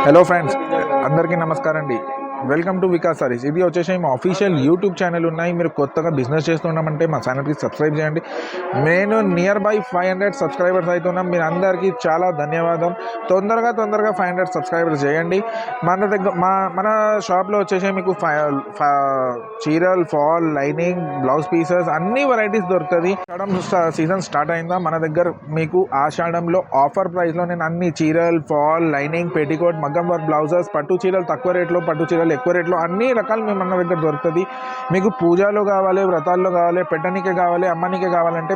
Hello friends, అందరికీ నమస్కారం అండి. Welcome to Vikas saris. ఇది వచ్చేసి మా అఫీషియల్ యూట్యూబ్ ఛానల్ ఉన్నాయి. మీరు కొత్తగా బిజినెస్ చేస్తున్నామంటే మా ఛానల్కి సబ్స్క్రైబ్ చేయండి. నేను నియర్ బై 500 సబ్స్క్రైబర్స్ అవుతున్నాం. మీరు అందరికీ చాలా ధన్యవాదం. తొందరగా 500 సబ్స్క్రైబర్స్ చేయండి. మన షాప్లో వచ్చేసి మీకు చీరల్, ఫాల్, లైనింగ్, బ్లౌజ్ పీసెస్ అన్ని వెరైటీస్ దొరుకుతుంది. ఆషాఢం సీజన్ స్టార్ట్ అయిందా మన దగ్గర మీకు ఆషాఢంలో ఆఫర్ ప్రైస్లో నేను అన్ని చీరల్, ఫాల్, లైనింగ్, పెట్టికోట్, మగ్గం వర్క్ బ్లౌజెస్, పట్టు చీరలు తక్కువ రేట్లో, పట్టు చీరలు ఎక్కువ రేట్లో అన్ని రకాలు మేము మన దగ్గర దొరుకుతుంది. మీకు పూజలో కావాలి, వ్రతాల్లో కావాలి, పెట్టనికే కావాలి, అమ్మనికే కావాలంటే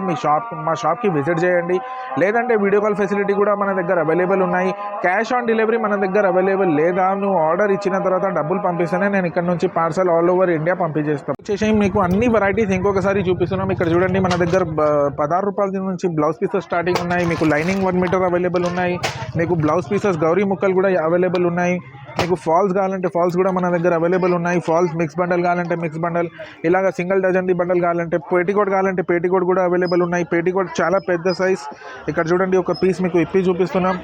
మా షాప్కి విజిట్ చేయండి. లేదంటే వీడియో కాల్ ఫెసిలిటీ కూడా మన దగ్గర అవైలబుల్ ఉన్నాయి. క్యాష్ ఆన్ డెలివరీ మన దగ్గర అవైలబుల్ లేదా నువ్వు ఆర్డర్ ఇచ్చిన తర్వాత డబ్బులు పంపిస్తేనే నేను ఇక్కడ నుంచి పార్సల్ ఆల్ ఓవర్ ఇండియా పంపించేస్తాను. వచ్చేసి మీకు అన్ని వెరైటీస్ ఇంకొకసారి చూపిస్తున్నాం. ఇక్కడ చూడండి, మన దగ్గర 16 రూపాయల నుంచి బ్లౌజ్ పీసెస్ స్టార్టింగ్ ఉన్నాయి. మీకు లైనింగ్ 1 మీటర్ అవైలబుల్ ఉన్నాయి. మీకు బ్లౌజ్ పీసెస్ గౌరీ ముక్కలు కూడా అవైలబుల్ ఉన్నాయి. మీకు ఫాల్స్ కావాలంటే ఫాల్స్ కూడా మన దగ్గర అవైలబుల్ ఉన్నాయి. ఫాల్స్ మిక్స్ బండల్ కావాలంటే మిక్స్ బండల్, ఇలాగ సింగిల్ డజన్ది బండల్ కావాలంటే, పేటికోట్ కావాలంటే పేటికోట్ కూడా అవైలబుల్ ఉన్నాయి. పేటికోట్ చాలా పెద్ద సైజ్. ఇక్కడ చూడండి, ఒక పీస్ మీకు ఇప్పి చూపిస్తున్నాం.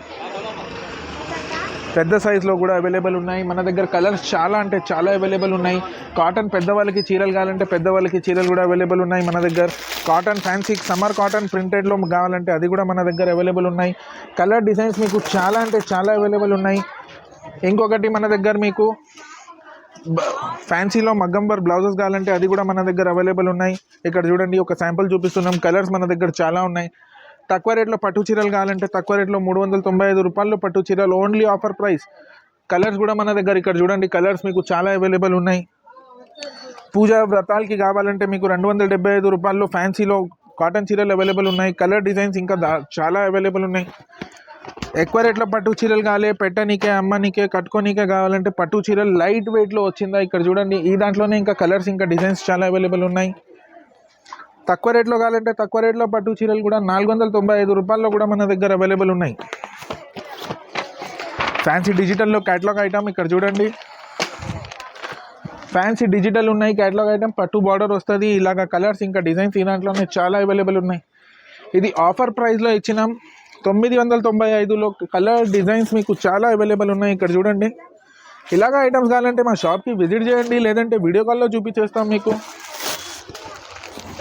పెద్ద సైజులో కూడా అవైలబుల్ ఉన్నాయి. మన దగ్గర కలర్స్ చాలా అంటే చాలా అవైలబుల్ ఉన్నాయి. కాటన్ పెద్దవాళ్ళకి చీరలు కావాలంటే పెద్దవాళ్ళకి చీరలు కూడా అవైలబుల్ ఉన్నాయి మన దగ్గర. కాటన్ ఫ్యాన్సీ సమ్మర్ కాటన్ ప్రింటెడ్లో కావాలంటే అది కూడా మన దగ్గర అవైలబుల్ ఉన్నాయి. కలర్ డిజైన్స్ మీకు చాలా అంటే చాలా అవైలబుల్ ఉన్నాయి. ఇంకొకటి మన దగ్గర మీకు ఫ్యాన్సీలో మగ్గం వర్క్ బ్లౌజెస్ కావాలంటే అది కూడా మన దగ్గర అవైలబుల్ ఉన్నాయి. ఇక్కడ చూడండి, ఒక శాంపుల్ చూపిస్తున్నాం. కలర్స్ మన దగ్గర చాలా ఉన్నాయి. తక్కువ రేట్లో పట్టు చీరలు కావాలంటే తక్కువ రేట్లో 395 రూపాయల్లో పట్టు చీరలు, ఓన్లీ ఆఫర్ ప్రైస్. కలర్స్ కూడా మన దగ్గర ఇక్కడ చూడండి, కలర్స్ మీకు చాలా అవైలబుల్ ఉన్నాయి. పూజ వ్రతాలకి కావాలంటే మీకు 275 రూపాయల్లో ఫ్యాన్సీలో కాటన్ చీరలు అవైలబుల్ ఉన్నాయి. కలర్ డిజైన్స్ ఇంకా చాలా అవైలబుల్ ఉన్నాయి. ఎక్కువ రేట్లో పట్టు చీరలు కావాలి, పెట్టనీకే, అమ్మనికే, కట్టుకోనీకే కావాలంటే పట్టు చీరలు లైట్ వెయిట్లో వచ్చిందా ఇక్కడ చూడండి. ఈ దాంట్లోనే ఇంకా కలర్స్ ఇంకా డిజైన్స్ చాలా అవైలబుల్ ఉన్నాయి. తక్కువ రేట్లో కావాలంటే తక్కువ రేట్లో పట్టు చీరలు కూడా 495 రూపాయల్లో కూడా మన దగ్గర అవైలబుల్ ఉన్నాయి. ఫ్యాన్సీ డిజిటల్లో క్యాటలాగ్ ఐటమ్ ఇక్కడ చూడండి, ఫ్యాన్సీ డిజిటల్ ఉన్నాయి. క్యాటలాగ్ ఐటమ్ పట్టు బార్డర్ వస్తుంది. ఇలాగ కలర్స్ ఇంకా డిజైన్స్ ఈ దాంట్లోనే చాలా అవైలబుల్ ఉన్నాయి. ఇది ఆఫర్ ప్రైస్లో ఇచ్చినాం. 995లో కలర్ డిజైన్స్ మీకు చాలా అవైలబుల్ ఉన్నాయి. ఇక్కడ చూడండి, ఇలాగ ఐటమ్స్ కావాలంటే మా షాప్కి విజిట్ చేయండి, లేదంటే వీడియో కాల్లో చూపించేస్తాం మీకు.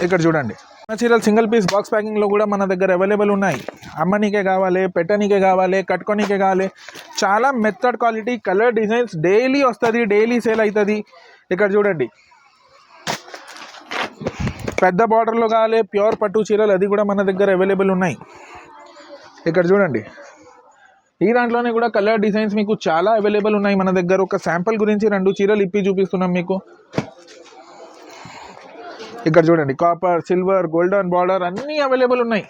ఇక్కడ చూడండి, చీరలు సింగిల్ పీస్ బాక్స్ ప్యాకింగ్లో కూడా మన దగ్గర అవైలబుల్ ఉన్నాయి. అమ్మనికే కావాలి, పెట్టనీకే కావాలి, కట్టుకోనీకే కావాలి. చాలా method quality colour designs daily వస్తుంది, డైలీ సేల్ అవుతుంది. ఇక్కడ చూడండి, పెద్ద బార్డర్లో కావాలి ప్యూర్ పట్టు చీరలు, అది కూడా మన దగ్గర అవైలబుల్ ఉన్నాయి. ఇక్కడ చూడండి, ఈ దాంట్లోనే కూడా కలర్ డిజైన్స్ మీకు చాలా అవైలబుల్ ఉన్నాయి మన దగ్గర. ఒక శాంపుల్ గురించి 2 చీరలు ఇప్పి చూపిస్తున్నాం మీకు. ఇక్కడ చూడండి, కాపర్, సిల్వర్, గోల్డెన్ బార్డర్ అన్నీ అవైలబుల్ ఉన్నాయి.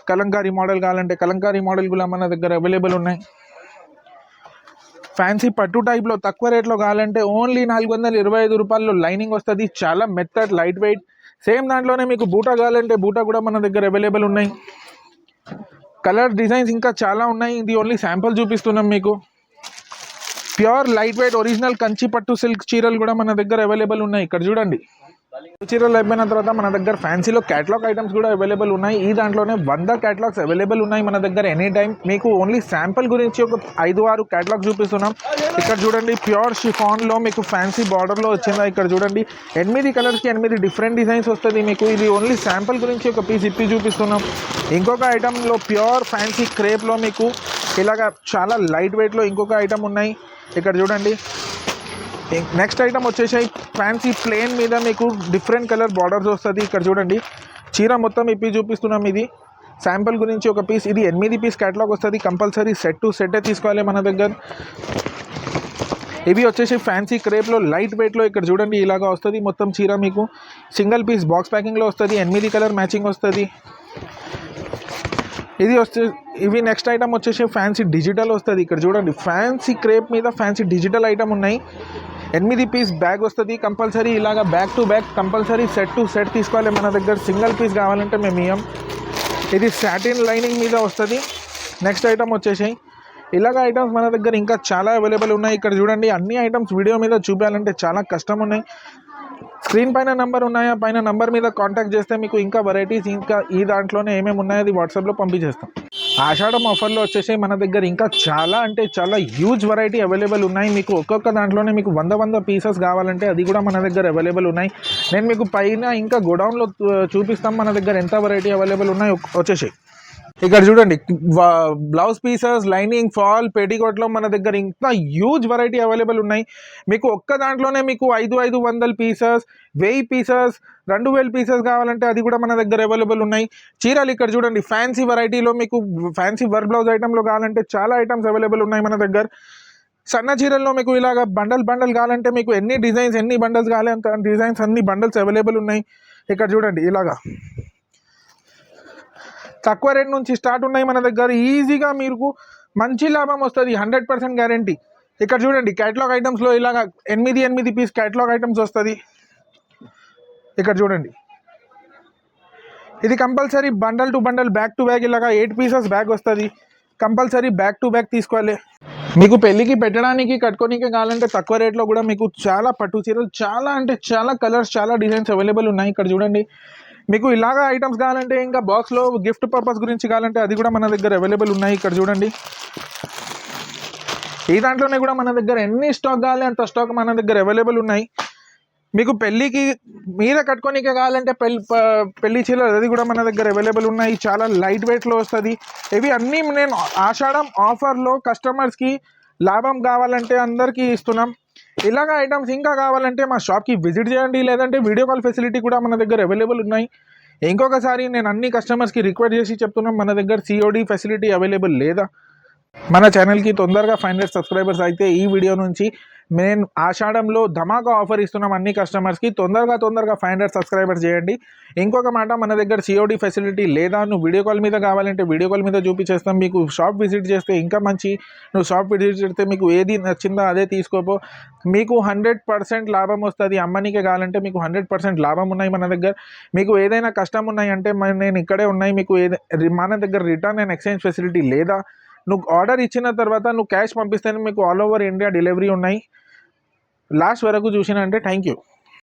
కలంకారీ మోడల్ కావాలంటే కలంకారీ మోడల్ కూడా మన దగ్గర అవైలబుల్ ఉన్నాయి. ఫ్యాన్సీ పట్టు టైప్లో తక్కువ రేట్లో కావాలంటే ఓన్లీ 425 రూపాయల్లో లైనింగ్ వస్తుంది. చాలా మెత్తడ్, లైట్ వెయిట్. సేమ్ దాంట్లోనే మీకు బూటా కావాలంటే బూటా కూడా మన దగ్గర అవైలబుల్ ఉన్నాయి. కలర్ డిజైన్స్ ఇంకా చాలా ఉన్నాయి. ఇది ఓన్లీ శాంపుల్ చూపిస్తున్నాం మీకు. Pure light weight original Kanchi పట్టు సిల్క్ చీరలు కూడా మన దగ్గర అవైలబుల్ ఉన్నాయి. ఇక్కడ చూడండి, చీరలు అయిపోయిన తర్వాత మన దగ్గర ఫ్యాన్సీలో క్యాటలాగ్ ఐటమ్స్ కూడా అవైలబుల్ ఉన్నాయి. ఈ దాంట్లోనే 100 క్యాటలాగ్స్ అవైలబుల్ ఉన్నాయి మన దగ్గర ఎనీ టైం. మీకు ఓన్లీ శాంపుల్ గురించి ఒక 5-6 క్యాటలాగ్ చూపిస్తున్నాం. ఇక్కడ చూడండి, ప్యూర్ షిఫాన్లో మీకు ఫ్యాన్సీ బార్డర్లో వచ్చిందా. ఇక్కడ చూడండి, 8 కలర్స్కి 8 డిఫరెంట్ డిజైన్స్ వస్తుంది మీకు. ఇది ఓన్లీ శాంపుల్ గురించి ఒక పీస్ ఇప్పి చూపిస్తున్నాం. ఇంకొక ఐటెంలో ప్యూర్ ఫ్యాన్సీ క్రేప్లో మీకు ఇలాగ చాలా లైట్ వెయిట్లో ఇంకొక ఐటమ్ ఉన్నాయి. ఇక్కడ చూడండి, నెక్స్ట్ ఐటమ్ వచ్చేసి ఫ్యాన్సీ ప్లేన్ మీద మీకు డిఫరెంట్ కలర్ బార్డర్స్ వస్తుంది. ఇక్కడ చూడండి, చీర మొత్తం ఇప్పి చూపిస్తున్నాం. ఇది శాంపుల్ గురించి ఒక పీస్. ఇది 8 పీస్ క్యాటలాగ్ వస్తుంది. కంపల్సరీ సెట్ టు సెట్టే తీసుకోవాలి మన దగ్గర. ఇవి వచ్చేసి ఫ్యాన్సీ క్రేప్లో లైట్ వెయిట్లో. ఇక్కడ చూడండి, ఇలాగా వస్తుంది మొత్తం చీర మీకు. సింగిల్ పీస్ బాక్స్ ప్యాకింగ్లో వస్తుంది. 8 కలర్ మ్యాచింగ్ వస్తుంది. ఇవి నెక్స్ట్ ఐటమ్ వచ్చేసి ఫ్యాన్సీ డిజిటల్ వస్తుంది. ఇక్కడ చూడండి, ఫ్యాన్సీ క్రేప్ మీద ఫ్యాన్సీ డిజిటల్ ఐటమ్ ఉన్నాయి. 8 పీస్ బ్యాగ్ వస్తుంది. కంపల్సరీ ఇలాగా back to back compulsory set to set తీసుకోవాలి మన దగ్గర. సింగిల్ పీస్ కావాలంటే మేము ఇయ్యం. ఇది సాటిన్ లైనింగ్ మీద వస్తుంది. నెక్స్ట్ ఐటమ్ వచ్చేసి ఇలాగ ఐటమ్స్ మన దగ్గర ఇంకా చాలా అవైలబుల్ ఉన్నాయి. ఇక్కడ చూడండి, అన్ని ఐటమ్స్ వీడియో మీద చూపించాలంటే చాలా కష్టం ఉన్నాయి. స్క్రీన్ పైన నంబర్ ఉన్నాయా, పైన నంబర్ మీద కాంటాక్ట్ చేస్తే మీకు ఇంకా వెరైటీస్ ఇంకా ఈ దాంట్లోనే ఏమేమి ఉన్నాయో అది వాట్సాప్లో పంపించేస్తాం. ఆషాఢం ఆఫర్లో వచ్చేసి మన దగ్గర ఇంకా చాలా అంటే చాలా హ్యూజ్ వెరైటీ అవైలబుల్ ఉన్నాయి. మీకు ఒక్కొక్క దాంట్లోనే మీకు 100 పీసెస్ కావాలంటే అది కూడా మన దగ్గర అవైలబుల్ ఉన్నాయి. నేను మీకు పైన ఇంకా గోడౌన్లో చూపిస్తాం మన దగ్గర ఎంత వెరైటీ అవైలబుల్ ఉన్నాయి. వచ్చేసి ఇక్కడ చూడండి, బ్లౌజ్ పీసెస్, లైనింగ్, ఫాల్, పెటికోట్లో మన దగ్గర ఇంకా హ్యూజ్ వెరైటీ అవైలబుల్ ఉన్నాయి. మీకు ఒక్క దాంట్లోనే మీకు 500 పీసెస్, 1000 పీసెస్, 2000 పీసెస్ కావాలంటే అది కూడా మన దగ్గర అవైలబుల్ ఉన్నాయి. చీరలు ఇక్కడ చూడండి, ఫ్యాన్సీ వెరైటీలో మీకు ఫ్యాన్సీ వర్క్ బ్లౌజ్ ఐటెంలో కావాలంటే చాలా ఐటమ్స్ అవైలబుల్ ఉన్నాయి మన దగ్గర. సన్న చీరల్లో మీకు ఇలాగ బండల్ కావాలంటే మీకు ఎన్ని డిజైన్స్, ఎన్ని బండల్స్ కావాలి అంత డిజైన్స్, అన్ని బండల్స్ అవైలబుల్ ఉన్నాయి. ఇక్కడ చూడండి, ఇలాగా తక్కువ రేట్ నుంచి స్టార్ట్ ఉన్నాయి మన దగ్గర. ఈజీగా మీకు మంచి లాభం వస్తుంది, 100% గ్యారంటీ. ఇక్కడ చూడండి, క్యాటలాగ్ ఐటమ్స్లో ఇలాగ 8 పీస్ క్యాటలాగ్ ఐటమ్స్ వస్తుంది. ఇక్కడ చూడండి, ఇది compulsory bundle to bundle, back to back ఇలాగ 8 పీసెస్ బ్యాగ్ వస్తుంది. కంపల్సరీ బ్యాక్ టు బ్యాక్ తీసుకోవాలి. మీకు పెళ్ళికి పెట్టడానికి, కట్టుకోనికి కావాలంటే తక్కువ రేట్లో కూడా మీకు చాలా పట్టు చీరలు, చాలా అంటే చాలా కలర్స్, చాలా డిజైన్స్ అవైలబుల్ ఉన్నాయి. ఇక్కడ చూడండి, మీకు ఇలాగా ఐటమ్స్ కావాలంటే ఇంకా బాక్స్లో గిఫ్ట్ పర్పస్ గురించి కావాలంటే అది కూడా మన దగ్గర అవైలబుల్ ఉన్నాయి. ఇక్కడ చూడండి, ఈ దాంట్లోనే కూడా మన దగ్గర ఎన్ని స్టాక్ కావాలి అంత స్టాక్ మన దగ్గర అవైలబుల్ ఉన్నాయి. మీకు పెళ్ళికి మీరే కట్టుకోనికే కావాలంటే పెళ్లి చీరలు అది కూడా మన దగ్గర అవైలబుల్ ఉన్నాయి. చాలా లైట్ వెయిట్లో వస్తుంది. ఇవి అన్నీ నేను ఆషాఢం ఆఫర్లో కస్టమర్స్కి లాభం కావాలంటే అందరికీ ఇస్తున్నాం. ఇలాగ ఐటమ్స్ ఇంకా కావాలంటే మా షాప్కి విజిట్ చేయండి, లేదంటే వీడియో కాల్ ఫెసిలిటీ కూడా మన దగ్గర అవైలబుల్ ఉన్నాయి. ఇంకొకసారి నేను అన్ని కస్టమర్స్కి రిక్వెస్ట్ చేసి చెప్తున్నాం, మన దగ్గర COD ఫెసిలిటీ అవైలబుల్ లేదా. మన ఛానల్కి తొందరగా 500 సబ్స్క్రైబర్స్ అయితే ఈ వీడియో నుంచి నేను ఆషాఢంలో ధమాకా ఆఫర్ ఇస్తున్నాం అన్ని కస్టమర్స్కి. తొందరగా 500 సబ్స్క్రైబర్స్ చేయండి. ఇంకొక మాట, మన దగ్గర COD ఫెసిలిటీ లేదా. నువ్వు వీడియో కాల్ మీద కావాలంటే వీడియో కాల్ మీద చూపించేస్తాం. మీకు షాప్ విజిట్ చేస్తే ఇంకా మంచి. నువ్వు షాప్ విజిట్ చేస్తే మీకు ఏది నచ్చిందో అదే తీసుకోపో. మీకు 100% లాభం వస్తుంది. అమ్మనికే కావాలంటే మీకు 100% లాభం ఉన్నాయి మన దగ్గర. మీకు ఏదైనా కష్టం ఉన్నాయంటే నేను ఇక్కడే ఉన్నాయి. మీకు మన దగ్గర రిటర్న్ అండ్ ఎక్స్చేంజ్ ఫెసిలిటీ లేదా. నువ్వు ఆర్డర్ ఇచ్చిన తర్వాత నువ్వు క్యాష్ పంపిస్తేనే మీకు ఆల్ ఓవర్ ఇండియా డెలివరీ ఉన్నాయి. లాస్ట్ వరకు చూసినా అంటే థ్యాంక్ యూ.